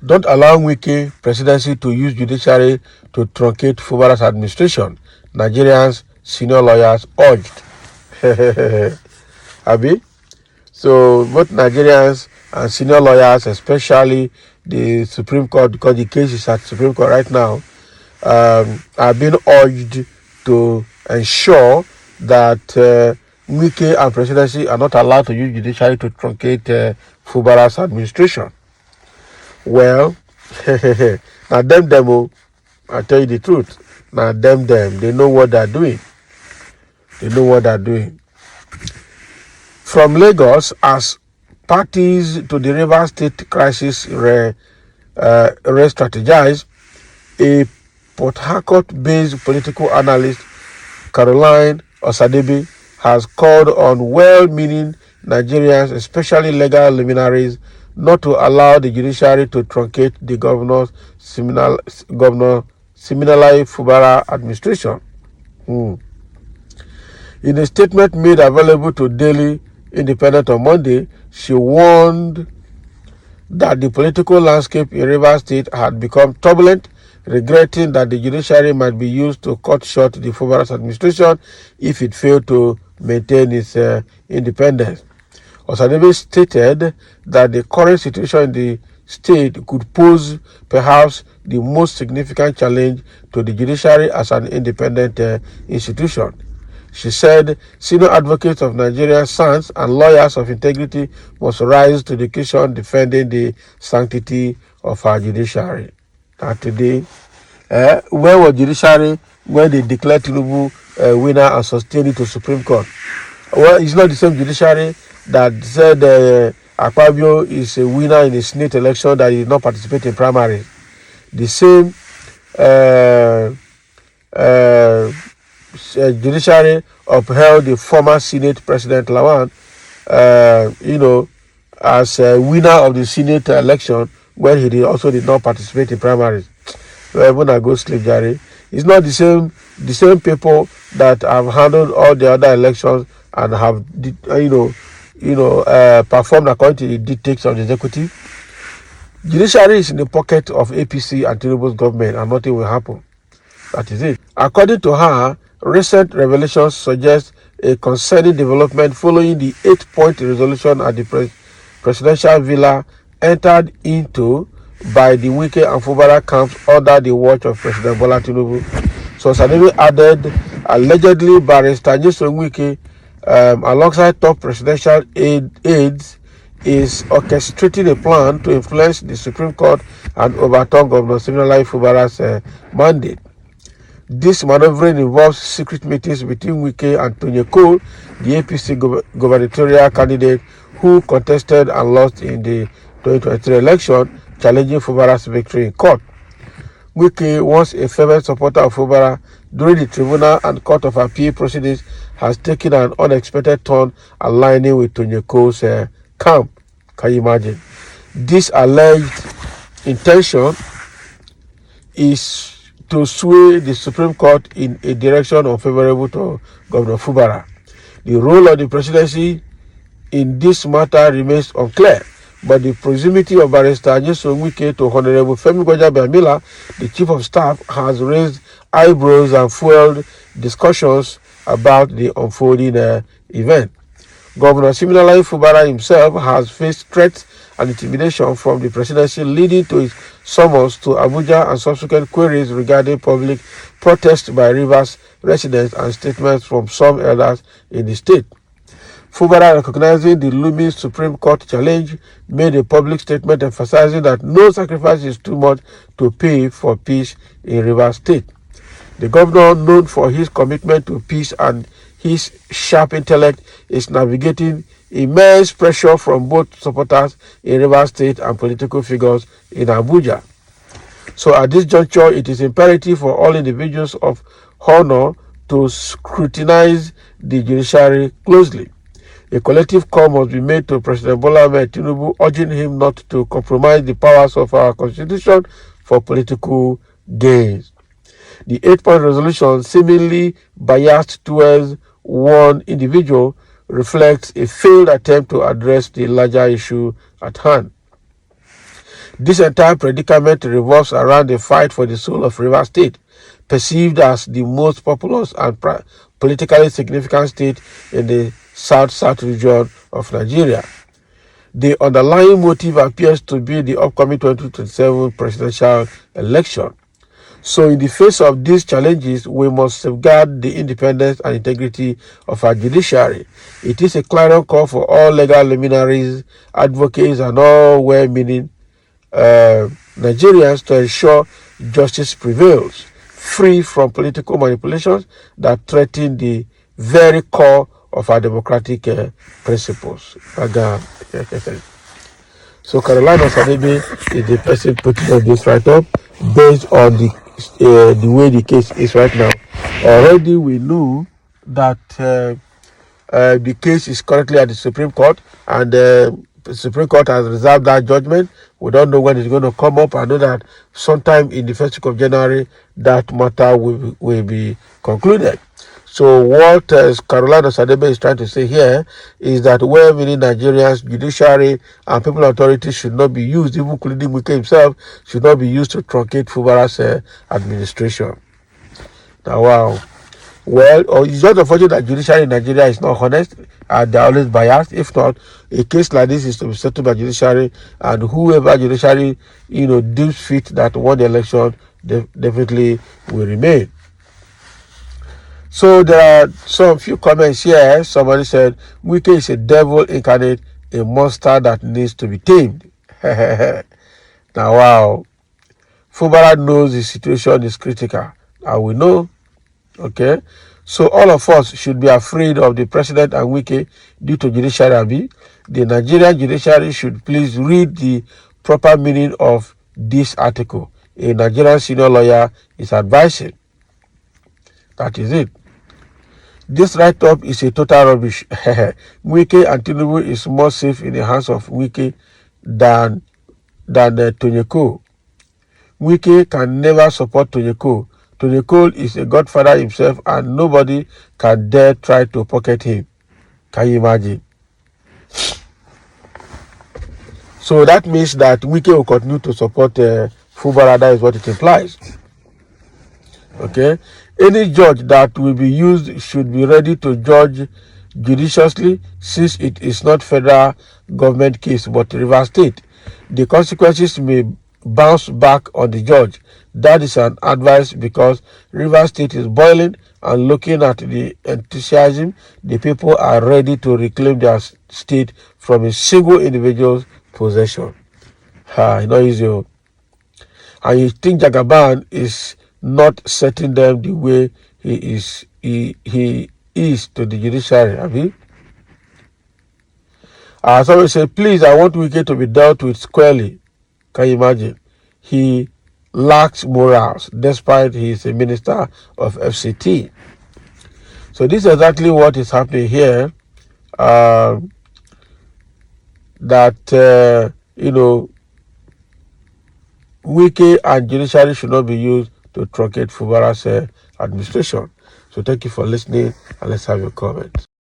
Don't allow Wike presidency to use judiciary to truncate Fubara's administration, Nigerians senior lawyers urged. Abi? So both Nigerians and senior lawyers, especially the Supreme Court, because the case is at Supreme Court right now, are being urged to ensure that Wike and presidency are not allowed to use judiciary to truncate Fubara's administration. Well, now them demo, I tell you the truth. Now them, they know what they're doing. They know what they're doing. From Lagos, as parties to the Rivers State crisis re-strategize, a Port Harcourt-based political analyst, Caroline Osadebe, has called on well-meaning Nigerians, especially legal luminaries, not to allow the judiciary to truncate the Governor Siminalayi Fubara administration. In a statement made available to Daily Independent on Monday, she warned that the political landscape in Rivers State had become turbulent, regretting that the judiciary might be used to cut short the Fubara's administration if it failed to maintain its independence. Osadebe stated that the current situation in the state could pose perhaps the most significant challenge to the judiciary as an independent institution. She said senior advocates of Nigerian SANS and lawyers of integrity must rise to the occasion defending the sanctity of our judiciary. And today, where was judiciary when they declared Tinubu winner and sustained it to Supreme Court? Well, it's not the same judiciary that said Akpabio is a winner in the Senate election that did not participate in primaries. The same judiciary upheld the former Senate President Lawan, as a winner of the Senate election when he also did not participate in primaries. When I go sleep, Jerry, it's not the same people that have handled all the other elections and have performed according to the dictates of the executive. Judiciary is in the pocket of APC and Tinubu's government, and nothing will happen. That is it. According to her, recent revelations suggest a concerning development following the 8-point resolution at the presidential villa entered into by the Wike and Fubara camps under the watch of President Bola Tinubu. So Osadebe added, allegedly Barrister Nyesom Wike, alongside top presidential aides, is orchestrating a plan to influence the Supreme Court and overturn Governor Siminalayi Fubara's mandate. This maneuvering involves secret meetings between Wike and Tinubu, the APC gubernatorial candidate who contested and lost in the 2023 election, challenging Fubara's victory in court. Wike, once a fervent supporter of Fubara during the tribunal and court of appeal proceedings, has taken an unexpected turn aligning with Tinubu's camp. Can you imagine? This alleged intention is to sway the Supreme Court in a direction unfavorable to Governor Fubara. The role of the presidency in this matter remains unclear, but the proximity of Barrister Nyesom Wike to Honorable Femi Gbajabiamila, the Chief of Staff, has raised eyebrows and fueled discussions about the unfolding event. Governor Siminalayi Fubara himself has faced threats and intimidation from the presidency, leading to his summons to Abuja and subsequent queries regarding public protests by Rivers residents and statements from some elders in the state. Fubara, recognizing the looming Supreme Court challenge, made a public statement emphasizing that no sacrifice is too much to pay for peace in Rivers State. The governor, known for his commitment to peace and his sharp intellect, is navigating immense pressure from both supporters in Rivers State and political figures in Abuja. So at this juncture, it is imperative for all individuals of honor to scrutinize the judiciary closely. A collective call must be made to President Bola Ahmed Tinubu, urging him not to compromise the powers of our constitution for political gains. The 8-point resolution, seemingly biased towards one individual, reflects a failed attempt to address the larger issue at hand. This entire predicament revolves around the fight for the soul of Rivers State, perceived as the most populous and politically significant state in the south-south region of Nigeria. The underlying motive appears to be the upcoming 2027 presidential election. So in the face of these challenges, we must safeguard the independence and integrity of our judiciary. It is a clarion call for all legal luminaries, advocates, and all well-meaning Nigerians to ensure justice prevails, free from political manipulations that threaten the very core of our democratic principles. So Carolina Sadebe is the person putting on this write-up based on the way the case is right now. Already we know that the case is currently at the Supreme Court, and the Supreme Court has reserved that judgment. We don't know when it's going to come up. I know that sometime in the first week of January, that matter will be concluded. So what Carolina Sadebe is trying to say here is that well-meaning Nigerians, judiciary, and people authority should not be used, even including Wike himself, should not be used to truncate Fubara's administration. Now, wow. Well, it's just unfortunate that judiciary in Nigeria is not honest, and they're always biased. If not, a case like this is to be settled by judiciary, and whoever judiciary, deems fit that won the election, definitely will remain. So there are some few comments here. Somebody said, Wike is a devil incarnate, a monster that needs to be tamed. Now, wow. Fubara knows the situation is critical, and we know. Okay, so all of us should be afraid of the president and Wike due to judiciary. The Nigerian judiciary should please read the proper meaning of this article. A Nigerian senior lawyer is advising. That is it. This write-up is a total rubbish. Wike and Tinubu is more safe in the hands of Wike than Tonyeko. Wike can never support Tonyeko. Tonyeko is a godfather himself, and nobody can dare try to pocket him. Can you imagine? So that means that Wike will continue to support Fubara. That is what it implies. Okay? Any judge that will be used should be ready to judge judiciously, since it is not federal government case but Rivers State. The consequences may bounce back on the judge. That is an advice, because Rivers State is boiling, and looking at the enthusiasm, the people are ready to reclaim their state from a single individual's possession. Not easy. And you think Jagaban is not setting them the way he is to the judiciary, have you? Somebody said, please, I want Wike to be dealt with squarely. Can you imagine? He lacks morals, despite he is a minister of FCT. So this is exactly what is happening here. Wike and judiciary should not be used to truncate Fubara's administration. So thank you for listening, and let's have your comments.